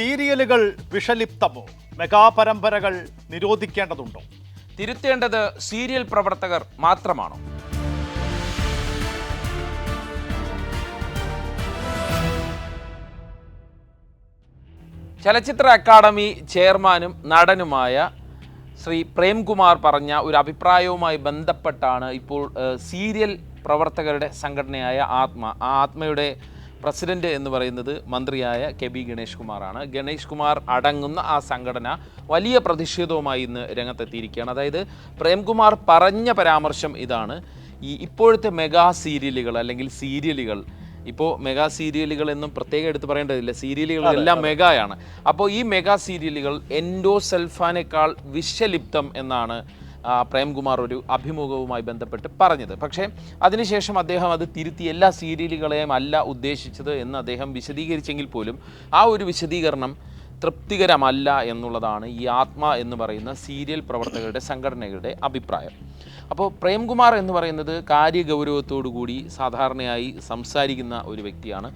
സീരിയലുകൾ വിഷലിപ്തമോ? മെഗാപരമ്പരകൾ നിരോധിക്കേണ്ടതുണ്ടോ? തിരുത്തേണ്ടത് സീരിയൽ പ്രവർത്തകർ മാത്രമാണോ? ചലച്ചിത്ര അക്കാദമി ചെയർമാനും നടനുമായ ശ്രീ പ്രേംകുമാർ പറഞ്ഞ ഒരു അഭിപ്രായവുമായി ബന്ധപ്പെട്ടാണ് ഇപ്പോൾ സീരിയൽ പ്രവർത്തകരുടെ സംഘടനയായ ആത്മയുടെ പ്രസിഡന്റ് എന്ന് പറയുന്നത് മന്ത്രിയായ കെ.ബി. ഗണേഷ് കുമാറാണ്. ഗണേഷ് കുമാർ അടങ്ങുന്ന ആ സംഘടന വലിയ പ്രതിഷേധവുമായി ഇന്ന് രംഗത്തെത്തിയിരിക്കുകയാണ്. അതായത് പ്രേംകുമാർ പറഞ്ഞ പരാമർശം ഇതാണ്: ഇപ്പോഴത്തെ മെഗാ സീരിയലുകൾ അല്ലെങ്കിൽ സീരിയലുകൾ, ഇപ്പോൾ മെഗാ സീരിയലുകൾ എന്നും പ്രത്യേകം എടുത്ത് പറയേണ്ടതില്ല, സീരിയലുകളെല്ലാം മെഗായാണ്. അപ്പോൾ ഈ മെഗാ സീരിയലുകൾ എൻഡോസൾഫാനേക്കാൾ വിഷലിപ്തം എന്നാണ് പ്രേംകുമാർ ഒരു അഭിമുഖവുമായി ബന്ധപ്പെട്ട് പറഞ്ഞത്. പക്ഷേ അതിനുശേഷം അദ്ദേഹം അത് തിരുത്തി എല്ലാ സീരിയലുകളെയും അല്ല ഉദ്ദേശിച്ചത് എന്ന് അദ്ദേഹം വിശദീകരിച്ചെങ്കിൽ പോലും ആ ഒരു വിശദീകരണം തൃപ്തികരമല്ല എന്നുള്ളതാണ് ഈ എന്ന് പറയുന്ന സീരിയൽ പ്രവർത്തകരുടെ സംഘടനകളുടെ അഭിപ്രായം. അപ്പോൾ പ്രേംകുമാർ എന്ന് പറയുന്നത് കാര്യഗൗരവത്തോടു കൂടി സാധാരണയായി സംസാരിക്കുന്ന ഒരു വ്യക്തിയാണ്.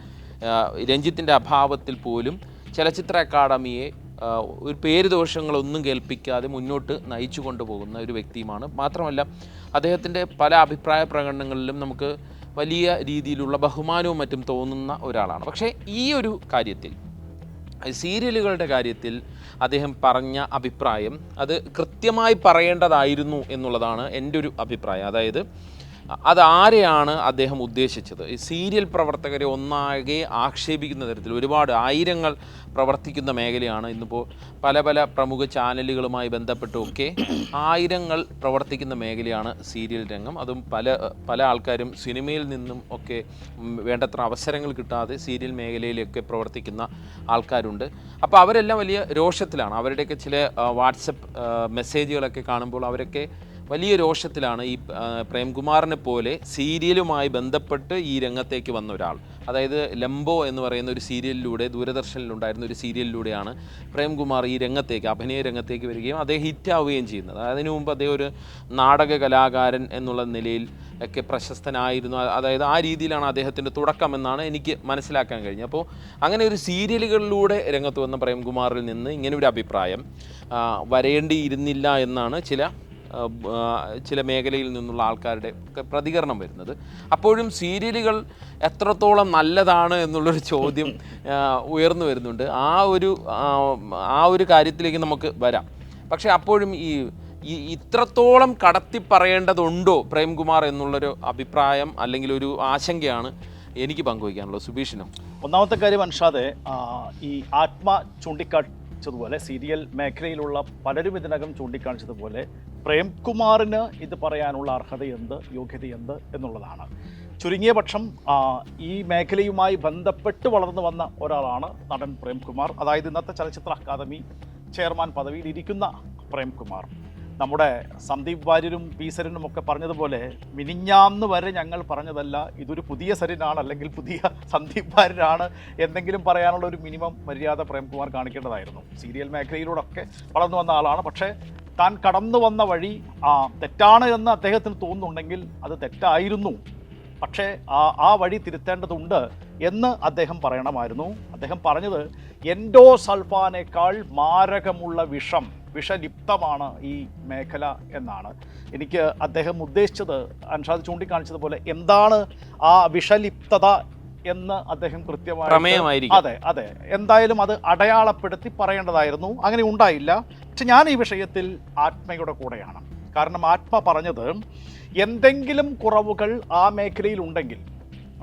രഞ്ജിത്തിൻ്റെ അഭാവത്തിൽ പോലും ചലച്ചിത്ര അക്കാദമിയെ ഒരു പേരുദോഷങ്ങളൊന്നും കേൾപ്പിക്കാതെ മുന്നോട്ട് നയിച്ചു കൊണ്ടുപോകുന്ന ഒരു വ്യക്തിയുമാണ്. മാത്രമല്ല അദ്ദേഹത്തിൻ്റെ പല അഭിപ്രായ പ്രകടനങ്ങളിലും നമുക്ക് വലിയ രീതിയിലുള്ള ബഹുമാനവും മറ്റും തോന്നുന്ന ഒരാളാണ്. പക്ഷേ ഈ ഒരു കാര്യത്തിൽ, സീരിയലുകളുടെ കാര്യത്തിൽ അദ്ദേഹം പറഞ്ഞ അഭിപ്രായം അത് കൃത്യമായി പറയേണ്ടതായിരുന്നു എന്നുള്ളതാണ് എൻ്റെ ഒരു അഭിപ്രായം. അതായത് അതാരെയാണ് അദ്ദേഹം ഉദ്ദേശിച്ചത്? ഈ സീരിയൽ പ്രവർത്തകരെ ഒന്നാകെ ആക്ഷേപിക്കുന്ന തരത്തിൽ ഒരുപാട് ആയിരങ്ങൾ പ്രവർത്തിക്കുന്ന മേഖലയാണ്. ഇന്നിപ്പോൾ പല പല പ്രമുഖ ചാനലുകളുമായി ബന്ധപ്പെട്ടുമൊക്കെ ആയിരങ്ങൾ പ്രവർത്തിക്കുന്ന മേഖലയാണ് സീരിയൽ രംഗം. അതും പല ആൾക്കാരും സിനിമയിൽ നിന്നും ഒക്കെ വേണ്ടത്ര അവസരങ്ങൾ കിട്ടാതെ സീരിയൽ മേഖലയിലൊക്കെ പ്രവർത്തിക്കുന്ന ആൾക്കാരുണ്ട്. അപ്പോൾ അവരെല്ലാം വലിയ രോഷത്തിലാണ്. അവരുടെയൊക്കെ ചില വാട്സപ്പ് മെസ്സേജുകളൊക്കെ കാണുമ്പോൾ അവരൊക്കെ വലിയ രോഷത്തിലാണ്. ഈ പ്രേംകുമാറിനെ പോലെ സീരിയലുമായി ബന്ധപ്പെട്ട് ഈ രംഗത്തേക്ക് വന്ന ഒരാൾ, അതായത് ലംബോ എന്ന് പറയുന്ന ഒരു സീരിയലിലൂടെ, ദൂരദർശനിലുണ്ടായിരുന്ന ഒരു സീരിയലിലൂടെയാണ് പ്രേംകുമാർ ഈ രംഗത്തേക്ക്, അഭിനയ രംഗത്തേക്ക് വരികയും അദ്ദേഹം ഹിറ്റാവുകയും ചെയ്യുന്നത്. അതിനു മുമ്പ് അദ്ദേഹം ഒരു നാടക കലാകാരൻ എന്നുള്ള നിലയിൽ ഒക്കെ പ്രശസ്തനായിരുന്നു. അതായത് ആ രീതിയിലാണ് അദ്ദേഹത്തിൻ്റെ തുടക്കമെന്നാണ് എനിക്ക് മനസ്സിലാക്കാൻ കഴിഞ്ഞത്. അപ്പോൾ അങ്ങനെ ഒരു സീരിയലുകളിലൂടെ രംഗത്ത് വന്ന പ്രേംകുമാറിൽ നിന്ന് ഇങ്ങനെ ഒരു അഭിപ്രായം വരേണ്ടിയിരുന്നില്ല എന്നാണ് ചില മേഖലയിൽ നിന്നുള്ള ആൾക്കാരുടെ പ്രതികരണം വരുന്നത്. അപ്പോഴും സീരിയലുകൾ എത്രത്തോളം നല്ലതാണ് എന്നുള്ളൊരു ചോദ്യം ഉയർന്നു വരുന്നുണ്ട്. ആ ഒരു കാര്യത്തിലേക്ക് നമുക്ക് വരാം. പക്ഷേ അപ്പോഴും ഇത്രത്തോളം കടത്തി പറയേണ്ടതുണ്ടോ പ്രേംകുമാർ എന്നുള്ളൊരു അഭിപ്രായം അല്ലെങ്കിൽ ഒരു ആശങ്കയാണ് എനിക്ക് പങ്കുവയ്ക്കാനുള്ളത്. സുബീഷിനും ഒന്നാമത്തെ കാര്യം അൻഷാദെ, ഈ ചൂണ്ടിക്കാണിച്ചതുപോലെ സീരിയൽ മേഖലയിലുള്ള പലരും ഇതിനകം ചൂണ്ടിക്കാണിച്ചതുപോലെ പ്രേംകുമാറിന് ഇത് പറയാനുള്ള അർഹതയെന്ത്, യോഗ്യതയെന്ത് എന്നുള്ളതാണ്. ചുരുങ്ങിയ പക്ഷം ഈ മേഖലയുമായി ബന്ധപ്പെട്ട് വളർന്നു വന്ന ഒരാളാണ് നടൻ പ്രേംകുമാർ. അതായത് ഇന്നത്തെ ചലച്ചിത്ര അക്കാദമി ചെയർമാൻ പദവിയിൽ ഇരിക്കുന്ന പ്രേംകുമാർ. നമ്മുടെ സന്ദീപ് വാര്യരും പി സരിനും ഒക്കെ പറഞ്ഞതുപോലെ മിനിഞ്ഞാന്ന് വരെ ഞങ്ങൾ പറഞ്ഞതല്ല ഇതൊരു പുതിയ സരിനാണ് അല്ലെങ്കിൽ പുതിയ സന്ദീപ് വാര്യരാണ് എന്തെങ്കിലും പറയാനുള്ള ഒരു മിനിമം മര്യാദ പ്രേംകുമാർ കാണിക്കേണ്ടതായിരുന്നു. സീരിയൽ മേഖലയിലൂടെ ഒക്കെ വളർന്നു വന്ന ആളാണ്. പക്ഷേ താൻ കടന്നു വന്ന വഴി തെറ്റാണ് എന്ന് അദ്ദേഹത്തിന് തോന്നുന്നുണ്ടെങ്കിൽ അത് തെറ്റായിരുന്നു. പക്ഷേ ആ വഴി തിരുത്തേണ്ടതുണ്ട് എന്ന് അദ്ദേഹം പറയണമായിരുന്നു. അദ്ദേഹം പറഞ്ഞത് എൻഡോസൾഫാനേക്കാൾ മാരകമുള്ള വിഷലിപ്തമാണ് ഈ മേഖല എന്നാണ്. എനിക്ക് അദ്ദേഹം ഉദ്ദേശിച്ചത് അൻഷാദ് ചൂണ്ടിക്കാണിച്ചതുപോലെ എന്താണ് ആ വിഷലിപ്തത എന്ന് അദ്ദേഹം കൃത്യമായി അതെ എന്തായാലും അത് അടയാളപ്പെടുത്തി പറയേണ്ടതായിരുന്നു. അങ്ങനെ ഉണ്ടായില്ല. പക്ഷെ ഞാൻ ഈ വിഷയത്തിൽ ആത്മയുടെ കൂടെയാണ്. കാരണം പറഞ്ഞത് എന്തെങ്കിലും കുറവുകൾ ആ മേഖലയിൽ ഉണ്ടെങ്കിൽ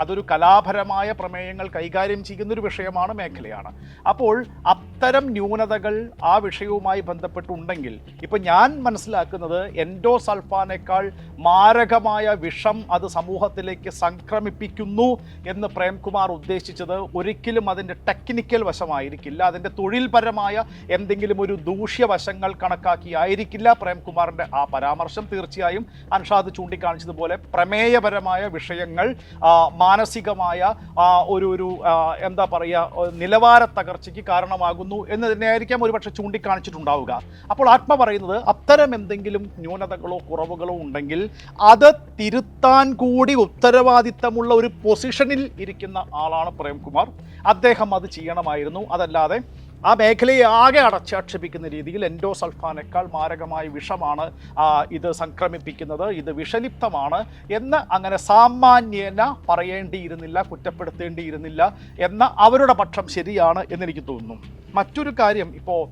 അതൊരു കലാപരമായ പ്രമേയങ്ങൾ കൈകാര്യം ചെയ്യുന്നൊരു വിഷയമാണ്, മേഖലയാണ്. അപ്പോൾ അത്തരം ന്യൂനതകൾ ആ വിഷയവുമായി ബന്ധപ്പെട്ടുണ്ടെങ്കിൽ ഇപ്പം ഞാൻ മനസ്സിലാക്കുന്നത് എൻഡോസൾഫാനേക്കാൾ മാരകമായ വിഷം അത് സമൂഹത്തിലേക്ക് സംക്രമിപ്പിക്കുന്നു എന്ന് പ്രേംകുമാർ ഉദ്ദേശിച്ചത് ഒരിക്കലും അതിൻ്റെ ടെക്നിക്കൽ വശമായിരിക്കില്ല, അതിൻ്റെ തൊഴിൽപരമായ എന്തെങ്കിലും ഒരു ദൂഷ്യവശങ്ങൾ കണക്കാക്കിയായിരിക്കില്ല പ്രേംകുമാറിൻ്റെ ആ പരാമർശം. തീർച്ചയായും അൻഷാദ് ചൂണ്ടിക്കാണിച്ചതുപോലെ പ്രമേയപരമായ വിഷയങ്ങൾ, മാനസികമായ ഒരു എന്താ പറയുക നിലവാര തകർച്ചയ്ക്ക് കാരണമാകുന്നു എന്ന് തന്നെയായിരിക്കാം ഒരുപക്ഷെ ചൂണ്ടിക്കാണിച്ചിട്ടുണ്ടാവുക. അപ്പോൾ പറയുന്നത് അത്തരം എന്തെങ്കിലും ന്യൂനതകളോ കുറവുകളോ ഉണ്ടെങ്കിൽ അത് തിരുത്താൻ കൂടി ഉത്തരവാദിത്തമുള്ള ഒരു പൊസിഷനിൽ ഇരിക്കുന്ന ആളാണ് പ്രേംകുമാർ. അദ്ദേഹം അത് ചെയ്യണമായിരുന്നു. അതല്ലാതെ ആ മേഖലയെ ആകെ അടച്ചാക്ഷേപിക്കുന്ന രീതിയിൽ എൻഡോസൾഫാനേക്കാൾ മാരകമായ വിഷമാണ് ഇത് സംക്രമിപ്പിക്കുന്നത്, ഇത് വിഷലിപ്തമാണ് എന്ന് അങ്ങനെ സാമാന്യേന പറയേണ്ടിയിരുന്നില്ല, കുറ്റപ്പെടുത്തേണ്ടിയിരുന്നില്ല എന്ന അവരുടെ പക്ഷം ശരിയാണ് എന്നെനിക്ക് തോന്നുന്നു. മറ്റൊരു കാര്യം, ഇപ്പോൾ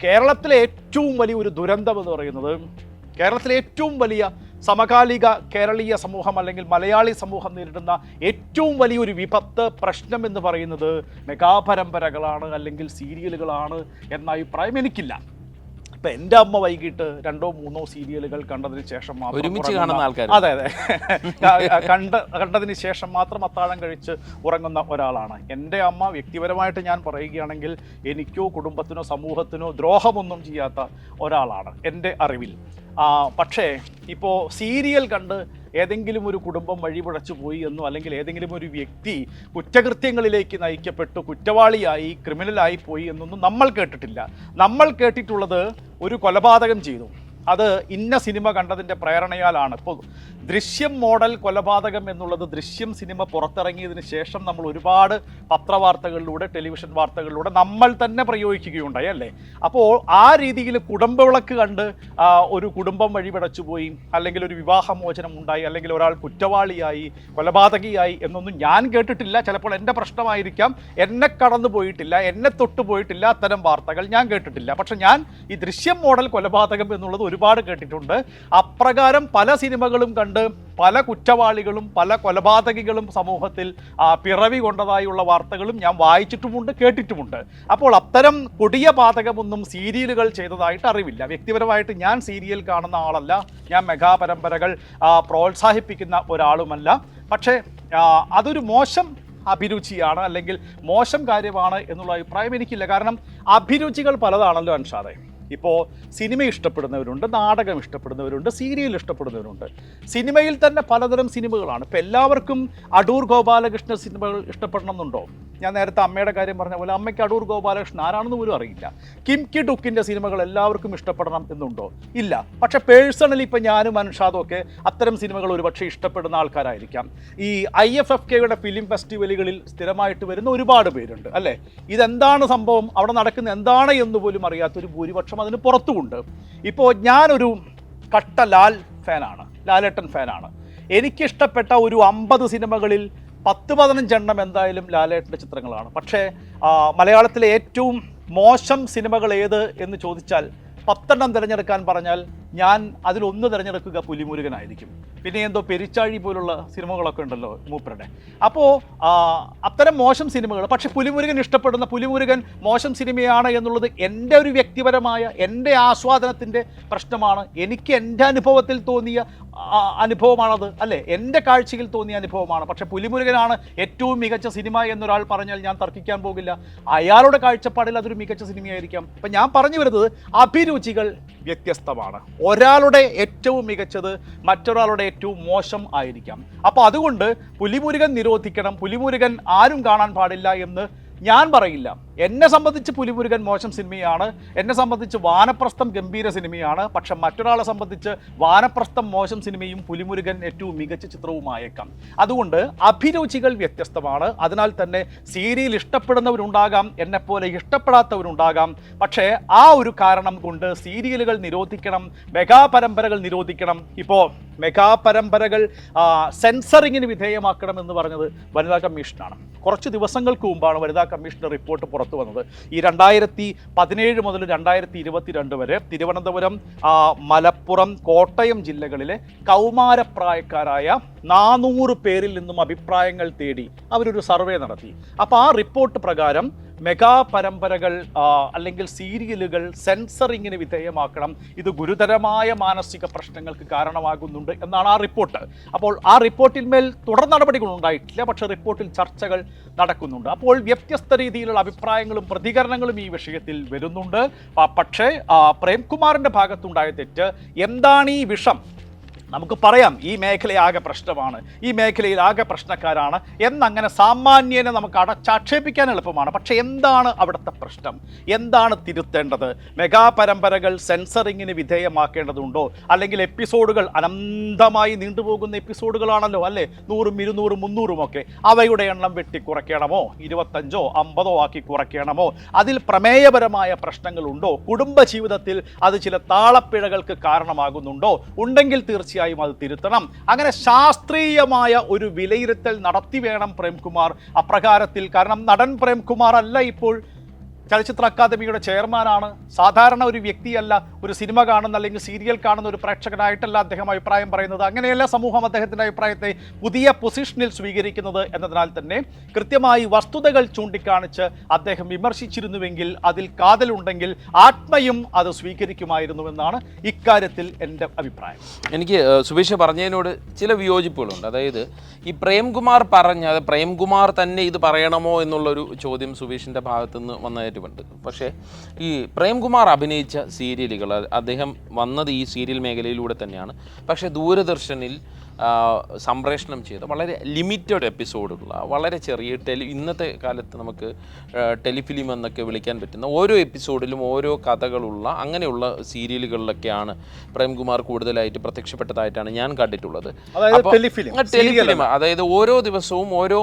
കേരളത്തിലെ ഏറ്റവും വലിയ ഒരു ദുരന്തം എന്ന് പറയുന്നത്, കേരളത്തിലെ ഏറ്റവും വലിയ സമകാലിക കേരളീയ സമൂഹം അല്ലെങ്കിൽ മലയാളി സമൂഹം നേരിടുന്ന ഏറ്റവും വലിയൊരു വിപത്ത് പ്രശ്നം എന്ന് പറയുന്നത് മെഗാപരമ്പരകളാണ് അല്ലെങ്കിൽ സീരിയലുകളാണ് എന്ന അഭിപ്രായം എനിക്കില്ല. ഇപ്പം എൻ്റെ അമ്മ വൈകിട്ട് 2-3 സീരിയലുകൾ കണ്ടതിന് ശേഷം മാത്രം ഒരുമിച്ച് കാണുന്ന ആൾക്കാർ, അതെ കണ്ടതിന് ശേഷം മാത്രം അത്താഴം കഴിച്ച് ഉറങ്ങുന്ന ഒരാളാണ് എൻ്റെ അമ്മ. വ്യക്തിപരമായിട്ട് ഞാൻ പറയുകയാണെങ്കിൽ എനിക്കോ കുടുംബത്തിനോ സമൂഹത്തിനോ ദ്രോഹമൊന്നും ചെയ്യാത്ത ഒരാളാണ് എൻ്റെ അറിവിൽ. പക്ഷേ ഇപ്പോൾ സീരിയൽ കണ്ട് ഏതെങ്കിലും ഒരു കുടുംബം വഴിപിഴച്ചു പോയി എന്നോ അല്ലെങ്കിൽ ഏതെങ്കിലും ഒരു വ്യക്തി കുറ്റകൃത്യങ്ങളിലേക്ക് നയിക്കപ്പെട്ടു കുറ്റവാളിയായി ക്രിമിനലായി പോയി എന്നൊന്നും നമ്മൾ കേട്ടിട്ടില്ല. നമ്മൾ കേട്ടിട്ടുള്ളത് ഒരു കൊലപാതകം ചെയ്തു, അത് ഇന്ന സിനിമ കണ്ടതിൻ്റെ പ്രേരണയാലാണ്. ഇപ്പോൾ ദൃശ്യം മോഡൽ കൊലപാതകം എന്നുള്ളത് ദൃശ്യം സിനിമ പുറത്തിറങ്ങിയതിന് ശേഷം നമ്മൾ ഒരുപാട് പത്രവാർത്തകളിലൂടെ ടെലിവിഷൻ വാർത്തകളിലൂടെ നമ്മൾ തന്നെ പ്രയോഗിക്കുകയുണ്ടായി അല്ലേ. അപ്പോൾ ആ രീതിയിൽ കുടുംബവിളക്ക് കണ്ട് ഒരു കുടുംബം വഴിപിടച്ചു പോയി അല്ലെങ്കിൽ ഒരു വിവാഹമോചനം ഉണ്ടായി അല്ലെങ്കിൽ ഒരാൾ കുറ്റവാളിയായി കൊലപാതകിയായി എന്നൊന്നും ഞാൻ കേട്ടിട്ടില്ല. ചിലപ്പോൾ എൻ്റെ പ്രശ്നമായിരിക്കാം, എന്നെ കടന്നു പോയിട്ടില്ല, എന്നെ തൊട്ടു പോയിട്ടില്ല, അത്തരം വാർത്തകൾ ഞാൻ കേട്ടിട്ടില്ല. പക്ഷെ ഞാൻ ഈ ദൃശ്യം മോഡൽ കൊലപാതകം എന്നുള്ളത് ഒരുപാട് കേട്ടിട്ടുണ്ട്. അപ്രകാരം പല സിനിമകളും കണ്ട് പല കുറ്റവാളികളും പല കൊലപാതകികളും സമൂഹത്തിൽ പിറവി കൊണ്ടതായുള്ള വാർത്തകളും ഞാൻ വായിച്ചിട്ടുമുണ്ട്, കേട്ടിട്ടുമുണ്ട്. അപ്പോൾ അത്തരം കൊടിയ പാതകമൊന്നും സീരിയലുകൾ ചെയ്തതായിട്ട് അറിവില്ല. വ്യക്തിപരമായിട്ട് ഞാൻ സീരിയൽ കാണുന്ന ആളല്ല, ഞാൻ മെഗാപരമ്പരകൾ പ്രോത്സാഹിപ്പിക്കുന്ന ഒരാളുമല്ല. പക്ഷേ അതൊരു മോശം അഭിരുചിയാണ് അല്ലെങ്കിൽ മോശം കാര്യമാണ് എന്നുള്ള അഭിപ്രായം എനിക്കില്ല. കാരണം അഭിരുചികൾ പലതാണല്ലോ അൻഷാദേ. ഇപ്പോൾ സിനിമ ഇഷ്ടപ്പെടുന്നവരുണ്ട്, നാടകം ഇഷ്ടപ്പെടുന്നവരുണ്ട്, സീരിയൽ ഇഷ്ടപ്പെടുന്നവരുണ്ട്. സിനിമയിൽ തന്നെ പലതരം സിനിമകളാണ്. ഇപ്പോൾ എല്ലാവർക്കും അടൂർ ഗോപാലകൃഷ്ണ സിനിമകൾ ഇഷ്ടപ്പെടണം എന്നുണ്ടോ? ഞാൻ നേരത്തെ അമ്മയുടെ കാര്യം പറഞ്ഞ പോലെ അമ്മയ്ക്ക് അടൂർ ഗോപാലകൃഷ്ണൻ ആരാണെന്ന് പോലും അറിയില്ല. കിംകി ഡുക്കിൻ്റെ സിനിമകൾ എല്ലാവർക്കും ഇഷ്ടപ്പെടണം എന്നുണ്ടോ? ഇല്ല. പക്ഷേ പേഴ്സണലി ഇപ്പോൾ ഞാനും അൻഷാദും ഒക്കെ അത്തരം സിനിമകൾ ഒരുപക്ഷെ ഇഷ്ടപ്പെടുന്ന ആൾക്കാരായിരിക്കാം. ഈ IFFKയുടെ ഫിലിം ഫെസ്റ്റിവലുകളിൽ സ്ഥിരമായിട്ട് വരുന്ന ഒരുപാട് പേരുണ്ട് അല്ലേ. ഇതെന്താണ് സംഭവം, അവിടെ നടക്കുന്ന എന്താണ് എന്ന് പോലും അറിയാത്തൊരു ഭൂരിപക്ഷം അതിന് പുറത്തുമുണ്ട്. ഇപ്പോൾ ഞാനൊരു കട്ട ലാലേട്ടൻ ഫാനാണ്. എനിക്കിഷ്ടപ്പെട്ട ഒരു 50 സിനിമകളിൽ 10-15 എണ്ണം എന്തായാലും ലാലേട്ടൻ്റെ ചിത്രങ്ങളാണ്. പക്ഷേ മലയാളത്തിലെ ഏറ്റവും മോശം സിനിമകൾ ഏത് എന്ന് ചോദിച്ചാൽ 10 എണ്ണം തിരഞ്ഞെടുക്കാൻ പറഞ്ഞാൽ ഞാൻ അതിലൊന്ന് തിരഞ്ഞെടുക്കുക പുലിമുരുകനായിരിക്കും. പിന്നെ എന്തോ പെരിച്ചാഴി പോലുള്ള സിനിമകളൊക്കെ ഉണ്ടല്ലോ മൂപ്പരുടെ. അപ്പോൾ അത്തരം മോശം സിനിമകൾ, പക്ഷെ പുലിമുരുകൻ ഇഷ്ടപ്പെടുന്ന, പുലിമുരുകൻ മോശം സിനിമയാണ് എന്നുള്ളത് എൻ്റെ ഒരു വ്യക്തിപരമായ എൻ്റെ ആസ്വാദനത്തിൻ്റെ പ്രശ്നമാണ്. എനിക്ക് എൻ്റെ അനുഭവത്തിൽ തോന്നിയ അനുഭവമാണത് അല്ലേ, എൻ്റെ കാഴ്ചയിൽ തോന്നിയ അനുഭവമാണ്. പക്ഷേ പുലിമുരുകനാണ് ഏറ്റവും മികച്ച സിനിമ എന്നൊരാൾ പറഞ്ഞാൽ ഞാൻ തർക്കിക്കാൻ പോകില്ല. അയാളുടെ കാഴ്ചപ്പാടിൽ അതൊരു മികച്ച സിനിമയായിരിക്കാം. അപ്പം ഞാൻ പറഞ്ഞു വരുന്നത് അഭിരുചികൾ വ്യത്യസ്തമാണ്. ഒരാളുടെ ഏറ്റവും മികച്ചത് മറ്റൊരാളുടെ ഏറ്റവും മോശം ആയിരിക്കാം. അപ്പോൾ അതുകൊണ്ട് പുലിമുരുകൻ നിരോധിക്കണം, പുലിമുരുകൻ ആരും കാണാൻ പാടില്ല എന്ന് ഞാൻ പറയില്ല. എന്നെ സംബന്ധിച്ച് പുലിമുരുകൻ മോശം സിനിമയാണ്, എന്നെ സംബന്ധിച്ച് വാനപ്രസ്ഥം ഗംഭീര സിനിമയാണ്. പക്ഷെ മറ്റൊരാളെ സംബന്ധിച്ച് വാനപ്രസ്ഥം മോശം സിനിമയും പുലിമുരുകൻ ഏറ്റവും മികച്ച ചിത്രവുമായേക്കാം. അതുകൊണ്ട് അഭിരുചികൾ വ്യത്യസ്തമാണ്. അതിനാൽ തന്നെ സീരിയൽ ഇഷ്ടപ്പെടുന്നവരുണ്ടാകാം, എന്നെപ്പോലെ ഇഷ്ടപ്പെടാത്തവരുണ്ടാകാം. പക്ഷേ ആ ഒരു കാരണം കൊണ്ട് സീരിയലുകൾ നിരോധിക്കണം, മെഗാപരമ്പരകൾ നിരോധിക്കണം. ഇപ്പോൾ മെഗാപരമ്പരകൾ സെൻസറിങ്ങിന് വിധേയമാക്കണം എന്ന് പറഞ്ഞത് വനിതാ കമ്മീഷനാണ്. കുറച്ച് ദിവസങ്ങൾക്ക് മുമ്പാണ് വനിതാ കമ്മീഷൻ്റെ റിപ്പോർട്ട് പുറത്തു വന്നത്. ഈ 2017 മുതൽ 2022 വരെ തിരുവനന്തപുരം, മലപ്പുറം, കോട്ടയം ജില്ലകളിലെ കൗമാരപ്രായക്കാരായ 400 പേരിൽ നിന്നും അഭിപ്രായങ്ങൾ തേടി അവരൊരു സർവേ നടത്തി. അപ്പോൾ ആ റിപ്പോർട്ട് പ്രകാരം മെഗാപരമ്പരകൾ അല്ലെങ്കിൽ സീരിയലുകൾ സെൻസറിങ്ങിന് വിധേയമാക്കണം, ഇത് ഗുരുതരമായ മാനസിക പ്രശ്നങ്ങൾക്ക് കാരണമാകുന്നുണ്ട് എന്നാണ് ആ റിപ്പോർട്ട്. അപ്പോൾ ആ റിപ്പോർട്ടിന്മേൽ തുടർ നടപടികൾ ഉണ്ടായിട്ടില്ല, പക്ഷേ റിപ്പോർട്ടിൽ ചർച്ചകൾ നടക്കുന്നുണ്ട്. അപ്പോൾ വ്യത്യസ്ത രീതിയിലുള്ള അഭിപ്രായങ്ങളും പ്രതികരണങ്ങളും ഈ വിഷയത്തിൽ വരുന്നുണ്ട്. പക്ഷേ പ്രേംകുമാറിൻ്റെ ഭാഗത്തുണ്ടായ തെറ്റ് എന്താണ് ഈ വിഷം, നമുക്ക് പറയാം ഈ മേഖലയാകെ പ്രശ്നമാണ്, ഈ മേഖലയിൽ ആകെ പ്രശ്നക്കാരാണ് എന്നങ്ങനെ സാമാന്യേന നമുക്ക് അടച്ചാക്ഷേപിക്കാൻ എളുപ്പമാണ്. പക്ഷേ എന്താണ് അവിടുത്തെ പ്രശ്നം? എന്താണ് തിരുത്തേണ്ടത്? മെഗാ പരമ്പരകൾ സെൻസറിങ്ങിന് വിധേയമാക്കേണ്ടതുണ്ടോ? അല്ലെങ്കിൽ എപ്പിസോഡുകൾ അനന്തമായി നീണ്ടുപോകുന്ന എപ്പിസോഡുകളാണല്ലോ അല്ലേ, 100, 200, 300 ഒക്കെ, അവയുടെ എണ്ണം വെട്ടിക്കുറയ്ക്കണമോ? 25, 50 ആക്കി കുറയ്ക്കണമോ? അതിൽ പ്രമേയപരമായ പ്രശ്നങ്ങളുണ്ടോ? കുടുംബജീവിതത്തിൽ അത് ചില താളപ്പിഴകൾക്ക് കാരണമാകുന്നുണ്ടോ? ഉണ്ടെങ്കിൽ തീർച്ചയായും അത് തിരുത്തണം. അങ്ങനെ ശാസ്ത്രീയമായ ഒരു വിലയിരുത്തൽ നടത്തി വേണം പ്രേംകുമാർ അപ്രകാരത്തിൽ. കാരണം നടൻ പ്രേംകുമാർ അല്ല ഇപ്പോൾ ചലച്ചിത്ര അക്കാദമിയുടെ ചെയർമാനാണ്. സാധാരണ ഒരു വ്യക്തിയല്ല, ഒരു സിനിമ കാണുന്ന അല്ലെങ്കിൽ സീരിയൽ കാണുന്ന ഒരു പ്രേക്ഷകനായിട്ടല്ല അദ്ദേഹം അഭിപ്രായം പറയുന്നത്. അങ്ങനെയല്ല സമൂഹം അദ്ദേഹത്തിൻ്റെ അഭിപ്രായത്തെ പുതിയ പൊസിഷനിൽ സ്വീകരിക്കുന്നത് എന്നതിനാൽ തന്നെ കൃത്യമായി വസ്തുതകൾ ചൂണ്ടിക്കാണിച്ച് അദ്ദേഹം വിമർശിച്ചിരുന്നുവെങ്കിൽ അതിൽ കാതലുണ്ടെങ്കിൽ ആത്മയും അത് സ്വീകരിക്കുമായിരുന്നുവെന്നാണ് ഇക്കാര്യത്തിൽ എൻ്റെ അഭിപ്രായം. എനിക്ക് സുബീഷ് പറഞ്ഞതിനോട് ചില വിയോജിപ്പുകളുണ്ട്. അതായത് ഈ പ്രേംകുമാർ പറഞ്ഞ, പ്രേംകുമാർ തന്നെ ഇത് പറയണമോ എന്നുള്ളൊരു ചോദ്യം സുബീഷിൻ്റെ ഭാഗത്തുനിന്ന് വന്നതായിട്ട് ഉണ്ട്. പക്ഷേ ഈ പ്രേംകുമാർ അഭിനയിച്ച സീരിയലുകൾ, അദ്ദേഹം വന്നത് ഈ സീരിയൽ മേഖലയിലൂടെ തന്നെയാണ്. പക്ഷേ ദൂരദർശനിൽ സംപ്രേഷണം ചെയ്ത വളരെ ലിമിറ്റഡ് എപ്പിസോഡുള്ള, വളരെ ചെറിയ ഇന്നത്തെ കാലത്ത് നമുക്ക് ടെലിഫിലിം എന്നൊക്കെ വിളിക്കാൻ പറ്റുന്ന ഓരോ എപ്പിസോഡിലും ഓരോ കഥകളുള്ള അങ്ങനെയുള്ള സീരിയലുകളിലൊക്കെയാണ് പ്രേംകുമാർ കൂടുതലായിട്ട് പ്രത്യക്ഷപ്പെട്ടതായിട്ടാണ് ഞാൻ കണ്ടിട്ടുള്ളത്. ടെലിഫിലിം, അതായത് ഓരോ ദിവസവും ഓരോ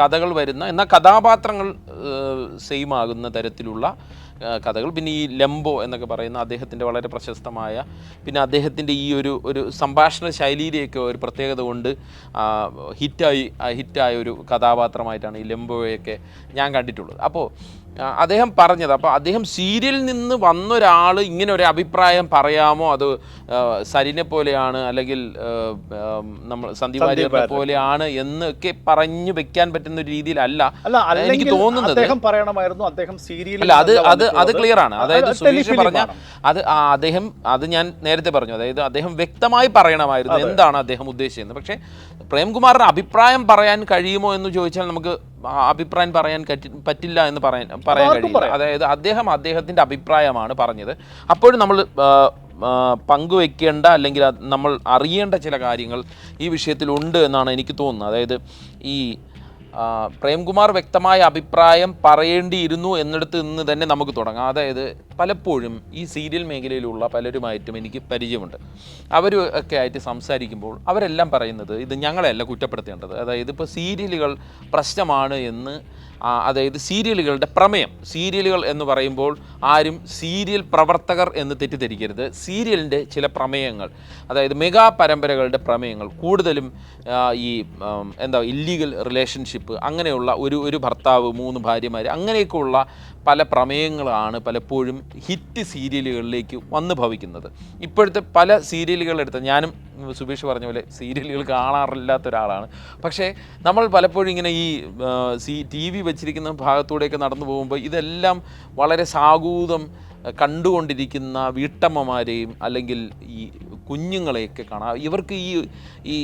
കഥകൾ വരുന്ന, എന്നാൽ കഥാപാത്രങ്ങൾ സെയിം ആകുന്ന തരത്തിലുള്ള കഥകൾ. പിന്നെ ഈ ലംബോ എന്നൊക്കെ പറയുന്ന അദ്ദേഹത്തിൻ്റെ വളരെ പ്രശസ്തമായ, പിന്നെ അദ്ദേഹത്തിൻ്റെ ഈ ഒരു സംഭാഷണ ശൈലിയിലേക്ക് ഒരു പ്രത്യേകത കൊണ്ട് ഹിറ്റായ ഒരു കഥാപാത്രമായിട്ടാണ് ഈ ലംബോയൊക്കെ ഞാൻ കണ്ടിട്ടുള്ളത്. അപ്പോൾ അദ്ദേഹം പറഞ്ഞത്, അപ്പോൾ അദ്ദേഹം സീരിയലിൽ നിന്ന് വന്നൊരാൾ ഇങ്ങനെ ഒരു അഭിപ്രായം പറയാമോ, അത് സരിനെ പോലെയാണ് അല്ലെങ്കിൽ നമ്മൾ സന്ദീപ് വാര്യരെ പോലെയാണ് എന്നൊക്കെ പറഞ്ഞു വെക്കാൻ പറ്റുന്ന ഒരു രീതിയിലല്ല എനിക്ക് തോന്നുന്നത്. അത് ക്ലിയർ ആണ്. അതായത് സുബീഷ് പറഞ്ഞ അത് ഞാൻ നേരത്തെ പറഞ്ഞു. അതായത് അദ്ദേഹം വ്യക്തമായി പറയണമായിരുന്നു എന്താണ് അദ്ദേഹം ഉദ്ദേശിച്ചത്. പക്ഷേ പ്രേംകുമാറിന് അഭിപ്രായം പറയാൻ കഴിയുമോ എന്ന് ചോദിച്ചാൽ നമുക്ക് അഭിപ്രായം പറയാൻ പറ്റില്ല എന്ന് പറയാൻ കഴിയില്ല. അതായത് അദ്ദേഹത്തിൻ്റെ അഭിപ്രായമാണ് പറഞ്ഞത്. അപ്പോഴും നമ്മൾ പങ്കുവെക്കേണ്ട അല്ലെങ്കിൽ നമ്മൾ അറിയേണ്ട ചില കാര്യങ്ങൾ ഈ വിഷയത്തിലുണ്ട് എന്നാണ് എനിക്ക് തോന്നുന്നത്. അതായത് ഈ പ്രേംകുമാർ വ്യക്തമായ അഭിപ്രായം പറയേണ്ടിയിരുന്നു എന്നിടത്ത് നിന്ന് തന്നെ നമുക്ക് തുടങ്ങാം. അതായത് പലപ്പോഴും ഈ സീരിയൽ മേഖലയിലുള്ള പലരുമായിട്ടും എനിക്ക് പരിചയമുണ്ട്. അവർ ഒക്കെ ആയിട്ട് സംസാരിക്കുമ്പോൾ അവരെല്ലാം പറയുന്നത് ഇത് ഞങ്ങളെയല്ല കുറ്റപ്പെടുത്തേണ്ടത്. അതായത് ഇപ്പോൾ സീരിയലുകൾ പ്രശ്നമാണ് എന്ന്, അതായത് സീരിയലുകളുടെ പ്രമേയം, സീരിയലുകൾ എന്ന് പറയുമ്പോൾ ആരും സീരിയൽ പ്രവർത്തകർ എന്ന് തെറ്റിദ്ധരിക്കരുത്. സീരിയലിൻ്റെ ചില പ്രമേയങ്ങൾ, അതായത് മെഗാ പരമ്പരകളുടെ പ്രമേയങ്ങൾ കൂടുതലും ഈ ഇല്ലീഗൽ റിലേഷൻഷിപ്പ്, അങ്ങനെയുള്ള ഒരു ഭർത്താവ് 3 ഭാര്യമാർ, അങ്ങനെയൊക്കെയുള്ള പല പ്രമേയങ്ങളാണ് പലപ്പോഴും ഹിറ്റ് സീരിയലുകളിലേക്ക് വന്ന് ഭവിക്കുന്നത്. ഇപ്പോഴത്തെ പല സീരിയലുകളെടുത്ത്, ഞാനും സുബീഷ് പറഞ്ഞ പോലെ സീരിയലുകൾ കാണാറില്ലാത്ത ഒരാളാണ്. പക്ഷേ നമ്മൾ പലപ്പോഴും ഇങ്ങനെ ഈ TV വെച്ചിരിക്കുന്ന ഭാഗത്തൂടെയൊക്കെ നടന്നു പോകുമ്പോൾ ഇതെല്ലാം വളരെ സാഗൂതം കണ്ടുകൊണ്ടിരിക്കുന്ന വീട്ടമ്മമാരെയും അല്ലെങ്കിൽ ഈ കുഞ്ഞുങ്ങളെയൊക്കെ കാണാം. ഇവർക്ക് ഈ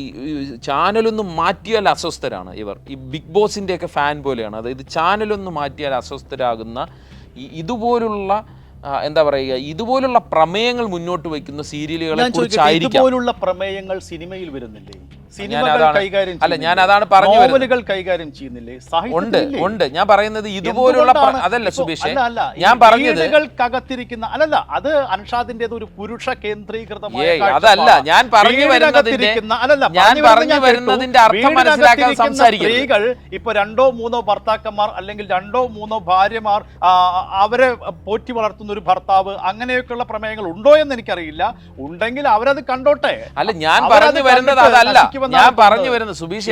ചാനലൊന്നും മാറ്റിയാൽ അസ്വസ്ഥരാണ്. ഇവർ ഈ ബിഗ് ബോസിൻ്റെയൊക്കെ ഫാൻ പോലെയാണ്. അതായത് ചാനലൊന്നും മാറ്റിയാൽ അസ്വസ്ഥരാകുന്ന ഇതുപോലുള്ള ഇതുപോലുള്ള പ്രമേയങ്ങൾ മുന്നോട്ട് വയ്ക്കുന്ന സീരിയലുകളെ കുറിച്ചായിരിക്കും. ഇതുപോലുള്ള പ്രമേയങ്ങൾ സിനിമയിൽ വരുന്നില്ലേ? ഞാൻ അതാണ് പറഞ്ഞു വരുന്നത്. കൈകാര്യം ചെയ്യുന്നില്ലേ? ഉണ്ട്. ഞാൻ പറയുന്നത് ഇതുപോലുള്ള അതല്ല സുബീഷ്, ഞാൻ പറഞ്ഞത് അല്ലല്ല, അത് അൻഷാദിന്റേത് ഒരു പുരുഷ കേന്ദ്രീകൃതമായ അതല്ല. ഞാൻ പറഞ്ഞു വരുന്നതിന്റെ അർത്ഥം മനസ്സിലാക്കാൻ സംസാരിക്കും. സ്ത്രീകൾ ഇപ്പൊ 2-3 ഭർത്താക്കന്മാർ അല്ലെങ്കിൽ 2-3 ഭാര്യമാർ, അവരെ പോറ്റി വളർത്തുന്ന ഒരു ഭർത്താവ്, അങ്ങനെയൊക്കെയുള്ള പ്രമേയങ്ങൾ ഉണ്ടോ എന്ന് എനിക്കറിയില്ല. ഉണ്ടെങ്കിൽ അവരത് കണ്ടോട്ടെ. അല്ല, ഞാൻ പറഞ്ഞു വരുന്നത് അതല്ല. ഞാൻ പറഞ്ഞു വരുന്നത് സുബീഷ്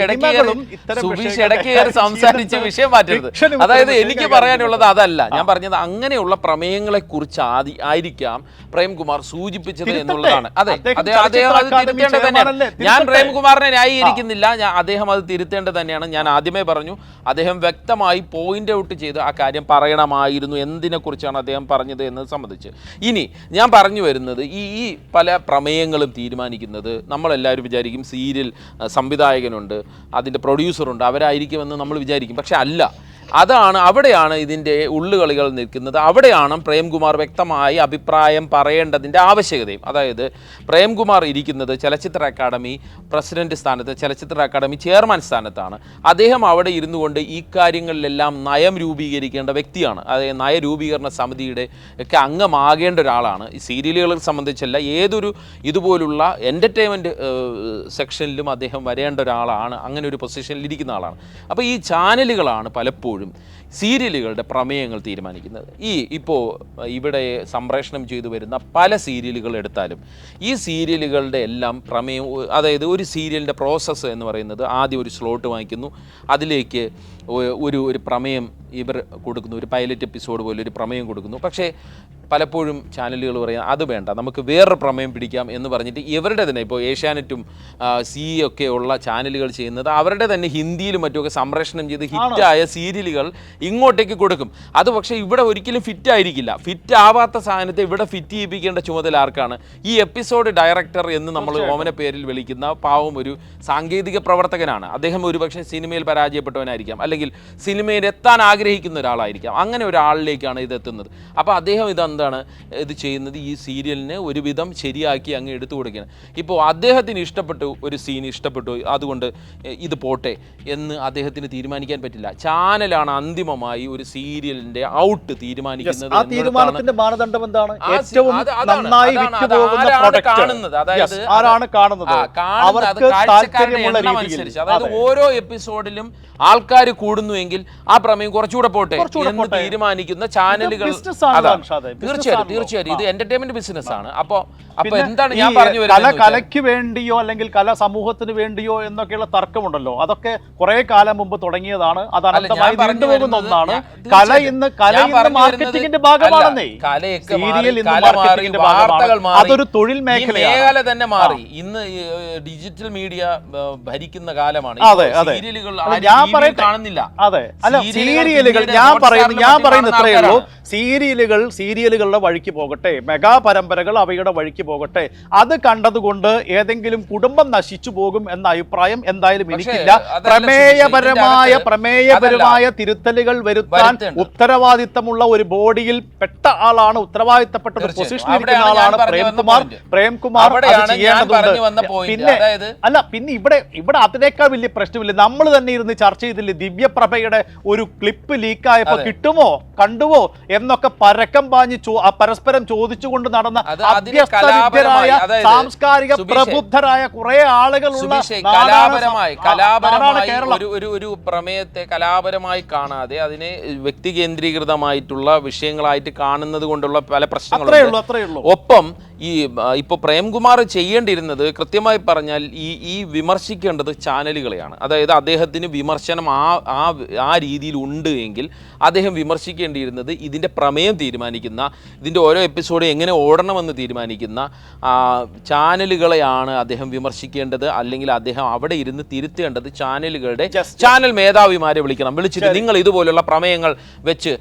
ഇടയ്ക്ക് കയറി സംസാരിച്ച വിഷയം മാറ്റരുത്. അതായത് എനിക്ക് പറയാനുള്ളത് അതല്ല. ഞാൻ പറഞ്ഞത് അങ്ങനെയുള്ള പ്രമേയങ്ങളെ കുറിച്ച് ആയിരിക്കാം പ്രേംകുമാർ സൂചിപ്പിച്ചത് എന്നുള്ളതാണ്. അതെ, അദ്ദേഹം അത് തിരുത്തേണ്ടത് തന്നെയാണ്. ഞാൻ പ്രേംകുമാറിനെ ന്യായീകരിക്കുന്നില്ല, അദ്ദേഹം അത് തിരുത്തേണ്ടത് തന്നെയാണ്. ഞാൻ ആദ്യമേ പറഞ്ഞു, അദ്ദേഹം വ്യക്തമായി പോയിന്റ് ഔട്ട് ചെയ്ത് ആ കാര്യം പറയണമായിരുന്നു, എന്തിനെ കുറിച്ചാണ് അദ്ദേഹം പറഞ്ഞത് എന്നത് സംബന്ധിച്ച്. ഇനി ഞാൻ പറഞ്ഞു വരുന്നത്, ഈ പല പ്രമേയങ്ങളും തീരുമാനിക്കുന്നത് നമ്മളെല്ലാവരും വിചാരിക്കും സീരിയൽ സംവിധായകനുണ്ട്, അതിൻ്റെ പ്രൊഡ്യൂസറുണ്ട്, അവരായിരിക്കുമെന്ന് നമ്മൾ വിചാരിക്കും. പക്ഷെ അല്ല. അവിടെയാണ് ഇതിൻ്റെ ഉള്ളുകളികൾ നിൽക്കുന്നത്. അവിടെയാണ് പ്രേംകുമാർ വ്യക്തമായി അഭിപ്രായം പറയേണ്ടതിൻ്റെ ആവശ്യകതയും. അതായത് പ്രേംകുമാർ ഇരിക്കുന്നത് ചലച്ചിത്ര അക്കാദമി പ്രസിഡന്റ് സ്ഥാനത്ത്, ചലച്ചിത്ര അക്കാദമി ചെയർമാൻ സ്ഥാനത്താണ്. അദ്ദേഹം അവിടെ ഇരുന്നു കൊണ്ട് ഈ കാര്യങ്ങളിലെല്ലാം നയം രൂപീകരിക്കേണ്ട വ്യക്തിയാണ്. അതായത് നയരൂപീകരണ സമിതിയുടെ ഒക്കെ അംഗമാകേണ്ട ഒരാളാണ്. ഈ സീരിയലുകളെ സംബന്ധിച്ചല്ല, ഏതൊരു ഇതുപോലുള്ള എൻ്റർടൈൻമെൻറ്റ് സെക്ഷനിലും അദ്ദേഹം വരേണ്ട ഒരാളാണ്. അങ്ങനെ ഒരു പൊസിഷനിൽ ഇരിക്കുന്ന ആളാണ്. അപ്പോൾ ഈ ചാനലുകളാണ് പലപ്പോഴും സീരിയലുകളുടെ പ്രമേയങ്ങൾ തീരുമാനിക്കുന്നത്. ഇപ്പോൾ ഇവിടെ സംപ്രേഷണം ചെയ്തു വരുന്ന പല സീരിയലുകൾ എടുത്താലും ഈ സീരിയലുകളുടെ എല്ലാം പ്രമേയം, അതായത് ഒരു സീരിയലിൻ്റെ പ്രോസസ്സ് എന്ന് പറയുന്നത് ആദ്യം ഒരു സ്ലോട്ട് വാങ്ങിക്കുന്നു, അതിലേക്ക് ഒരു പ്രമേയം ഇവർ കൊടുക്കുന്നു, ഒരു പൈലറ്റ് എപ്പിസോഡ് പോലെ ഒരു പ്രമേയം കൊടുക്കുന്നു. പക്ഷേ പലപ്പോഴും ചാനലുകൾ പറയാം അത് വേണ്ട, നമുക്ക് വേറൊരു പ്രമേയം പിടിക്കാം എന്ന് പറഞ്ഞിട്ട് ഇവരുടെ തന്നെ, ഇപ്പോൾ ഏഷ്യാനെറ്റും ഒക്കെ ഉള്ള ചാനലുകൾ ചെയ്യുന്നത് അവരുടെ തന്നെ ഹിന്ദിയിലും മറ്റുമൊക്കെ സംപ്രേഷണം ചെയ്ത് ഹിറ്റായ സീരിയലുകൾ ഇങ്ങോട്ടേക്ക് കൊടുക്കും. അത് പക്ഷേ ഇവിടെ ഒരിക്കലും ഫിറ്റ് ആയിരിക്കില്ല. ഫിറ്റ് ആവാത്ത സാധനത്തെ ഇവിടെ ഫിറ്റ് ചെയ്യിപ്പിക്കേണ്ട ചുമതല ആർക്കാണ്? ഈ എപ്പിസോഡ് ഡയറക്ടർ എന്ന് നമ്മൾ ഓമന പേരിൽ വിളിക്കുന്ന പാവം ഒരു സാങ്കേതിക പ്രവർത്തകനാണ്. അദ്ദേഹം ഒരുപക്ഷെ സിനിമയിൽ പരാജയപ്പെട്ടവനായിരിക്കാം, അല്ലെങ്കിൽ സിനിമയിൽ എത്താൻ ആഗ്രഹിക്കുന്ന ഒരാളായിരിക്കാം. അങ്ങനെ ഒരാളിലേക്കാണ് ഇത് എത്തുന്നത്. അപ്പോൾ അദ്ദേഹം ഇതെന്താണ് ഇത് ചെയ്യുന്നത്? ഈ സീരിയലിനെ ഒരുവിധം ശരിയാക്കി അങ്ങ് എടുത്തു കൊടുക്കുകയാണ്. ഇപ്പോൾ അദ്ദേഹത്തിന് ഇഷ്ടപ്പെട്ടു, ഒരു സീൻ ഇഷ്ടപ്പെട്ടു, അതുകൊണ്ട് ഇത് പോട്ടെ എന്ന് അദ്ദേഹത്തിന് തീരുമാനിക്കാൻ പറ്റില്ല. ചാനലാണ് അന്തിമമായി ഒരു സീരിയലിന്റെ ഔട്ട് തീരുമാനിക്കുന്നത്. ആ തീരുമാനത്തിന്റെ മാനദണ്ഡം എന്താണ്? ഏറ്റവും നന്നായി കാണുന്നത്, അതായത് ആരാണ് കാണുന്നത്, അവർക്ക് താല്പര്യമുള്ള അനുസരിച്ച്. അതായത് ഓരോ എപ്പിസോഡിലും ആൾക്കാർ കൂടുന്നുവെങ്കിൽ ആ പ്രമേയം കുറച്ചുകൂടെ പോട്ടെ എന്ന് തീരുമാനിക്കുന്ന ചാനലുകൾ. തീർച്ചയായിട്ടും ഇത് എന്റർടൈൻമെന്റ് ബിസിനസ് ആണ്. അപ്പൊ എന്താണ് ഞാൻ പറഞ്ഞു വരുന്നത്? കലയ്ക്ക് വേണ്ടിയോ അല്ലെങ്കിൽ കല സമൂഹത്തിന് വേണ്ടിയോ എന്നൊക്കെയുള്ള തർക്കമുണ്ടല്ലോ, അതൊക്കെ കുറെ കാലം മുമ്പ് തുടങ്ങിയതാണ്. അത് അനന്തമായി നീണ്ടുപോകുന്ന ഒന്നാണ്. കല ഇന്ന് മാർക്കറ്റിംഗിന്റെ ഭാഗമാണെന്നേ. അതൊരു തൊഴിൽ മേഖല തന്നെ മാറി. ഇന്ന് ഡിജിറ്റൽ മീഡിയ ഭരിക്കുന്ന കാലമാണ്. സീരിയലുകൾ കാണുന്നില്ല. അതെ, അല്ല സീരിയലുകൾ ഞാൻ പറയുന്നത് ഇത്രയേ ഉള്ളൂ. സീരിയലുകളുടെ വഴിക്ക് പോകട്ടെ, മെഗാ പരമ്പരകൾ അവയുടെ വഴിക്ക് പോകട്ടെ. അത് കണ്ടതുകൊണ്ട് ഏതെങ്കിലും കുടുംബം നശിച്ചു പോകും എന്ന അഭിപ്രായം എന്തായാലും എനിക്കില്ല. പ്രമേയപരമായ തിരുത്തലുകൾ വരുത്താൻ ഉത്തരവാദിത്തമുള്ള ഒരു ബോഡിയിൽ പെട്ട ആളാണ്, ഉത്തരവാദിത്തപ്പെട്ട ഒരു പൊസിഷനിൽ ഇരിക്കുന്ന ആളാണ് പ്രേംകുമാർ. പിന്നെ ഇവിടെ അതിനേക്കാൾ വലിയ പ്രശ്നമില്ല. നമ്മൾ തന്നെ ഇരുന്ന് ചർച്ച ചെയ്തില്ലേ, ദിവ്യപ്രഭയുടെ ഒരു ക്ലിപ്പ് ലീക്കായപ്പോ കിട്ടുമോ കണ്ടുവോ എന്നൊക്കെ പരക്കം പാഞ്ഞ് പരസ്പരം ചോദിച്ചുകൊണ്ട് നടന്ന അഭ്യസ്തവിദ്യരായ സാംസ്കാരിക പ്രബുദ്ധരായ കുറെ ആളുകളുള്ള ഒരു പ്രമേയത്തെ കലാപരമായി കാണാതെ അതിനെ വ്യക്തി കേന്ദ്രീകൃതമായിട്ടുള്ള വിഷയങ്ങളായിട്ട് കാണുന്നത് കൊണ്ടുള്ള പല പ്രശ്നങ്ങളും. ഒപ്പം ഇപ്പോൾ പ്രേംകുമാർ ചെയ്യേണ്ടിയിരുന്നത് കൃത്യമായി പറഞ്ഞാൽ ഈ വിമർശിക്കേണ്ടത് ചാനലുകളെയാണ്. അതായത് അദ്ദേഹത്തിന് വിമർശനം ആ രീതിയിൽ ഉണ്ട് എങ്കിൽ അദ്ദേഹം വിമർശിക്കേണ്ടിയിരുന്നത് ഇതിൻ്റെ പ്രമേയം തീരുമാനിക്കുന്ന, ഇതിൻ്റെ ഓരോ എപ്പിസോഡ് എങ്ങനെ ഓടണമെന്ന് തീരുമാനിക്കുന്ന ചാനലുകളെയാണ് അദ്ദേഹം വിമർശിക്കേണ്ടത്. അല്ലെങ്കിൽ അദ്ദേഹം അവിടെ ഇരുന്ന് തിരുത്തേണ്ടത് ചാനലുകളുടെ ചാനൽ മേധാവിമാരെ വിളിച്ചിട്ട് നിങ്ങൾ ഇതുപോലുള്ള പ്രമേയങ്ങൾ വെച്ച്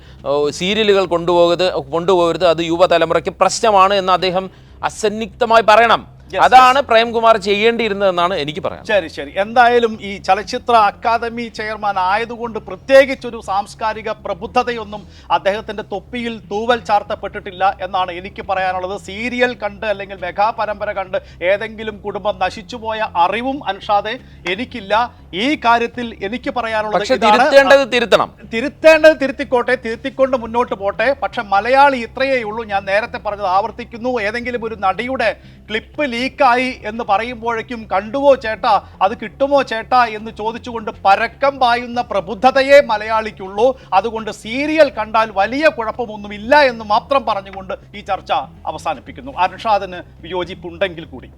സീരിയലുകൾ കൊണ്ടുപോകരുത്, അത് യുവതലമുറയ്ക്ക് പ്രശ്നമാണ് എന്ന് അദ്ദേഹം അസന്നിഗ്ധമായി പറയണം. അതാണ് പ്രേംകുമാർ ചെയ്യേണ്ടിയിരുന്നതെന്നാണ് എനിക്ക് പറയാം. ശരി. എന്തായാലും ഈ ചലച്ചിത്ര അക്കാദമി ചെയർമാൻ ആയതുകൊണ്ട് പ്രത്യേകിച്ചൊരു സാംസ്കാരിക പ്രബുദ്ധതയൊന്നും അദ്ദേഹത്തിന്റെ തൊപ്പിയിൽ തൂവൽ ചാർത്തപ്പെട്ടിട്ടില്ല എന്നാണ് എനിക്ക് പറയാനുള്ളത്. സീരിയൽ കണ്ട് അല്ലെങ്കിൽ മെഗാ പരമ്പര കണ്ട് ഏതെങ്കിലും കുടുംബം നശിച്ചുപോയ അറിവും അൻഷാദെ എനിക്കില്ല. ഈ കാര്യത്തിൽ എനിക്ക് പറയാനുള്ളത് തിരുത്തേണ്ടത് തിരുത്തിക്കോട്ടെ, തിരുത്തിക്കൊണ്ട് മുന്നോട്ട് പോട്ടെ. പക്ഷെ മലയാളി ഇത്രയേ ഉള്ളൂ. ഞാൻ നേരത്തെ പറഞ്ഞത് ആവർത്തിക്കുന്നു. ഏതെങ്കിലും ഒരു നടിയുടെ ക്ലിപ്പ് ലീക്കായി എന്ന് പറയുമ്പോഴേക്കും കണ്ടുവോ ചേട്ടാ, അത് കിട്ടുമോ ചേട്ടാ എന്ന് ചോദിച്ചുകൊണ്ട് പരക്കം പായുന്ന പ്രബുദ്ധതയെ മലയാളിക്കുള്ളൂ. അതുകൊണ്ട് സീരിയൽ കണ്ടാൽ വലിയ കുഴപ്പമൊന്നുമില്ല എന്ന് മാത്രം പറഞ്ഞുകൊണ്ട് ഈ ചർച്ച അവസാനിപ്പിക്കുന്നു. അൻഷാദിന് വിയോജിപ്പുണ്ടെങ്കിൽ കൂടി.